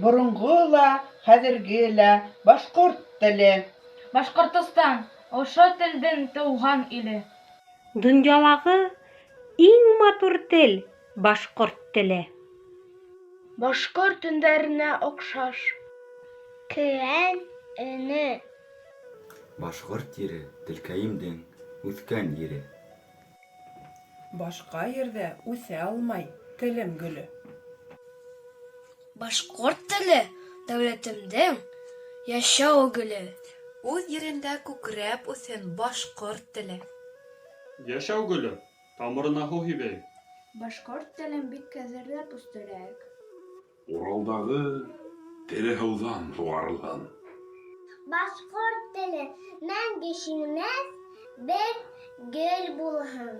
Боронғо ла, хәҙерге лә башҡорт теле. Башҡортостан — ошо телдең тыуған иле. Донъялағы иң матур тел — башҡорт теле. Башҡорт төндәренә оҡшаш. Көйән өне. Башҡорт ере Телкәйемдең үҫкән ере. Башҡа ерҙә үҫә алмай телем гөлө. Башҡорт теле дәүләтемдең йәшәү гөлө. Үҙ ерендә күкрәп үҫен башҡорт теле. Йәшәү гөлө, тамырына һыу һибәй. Башҡорт телен бик кәҙерләп үҫтерәк. Уралдағы тере һыуҙан һуғарылған. Башҡорт теле мәңге шиңмәҫ бер гөл булһын.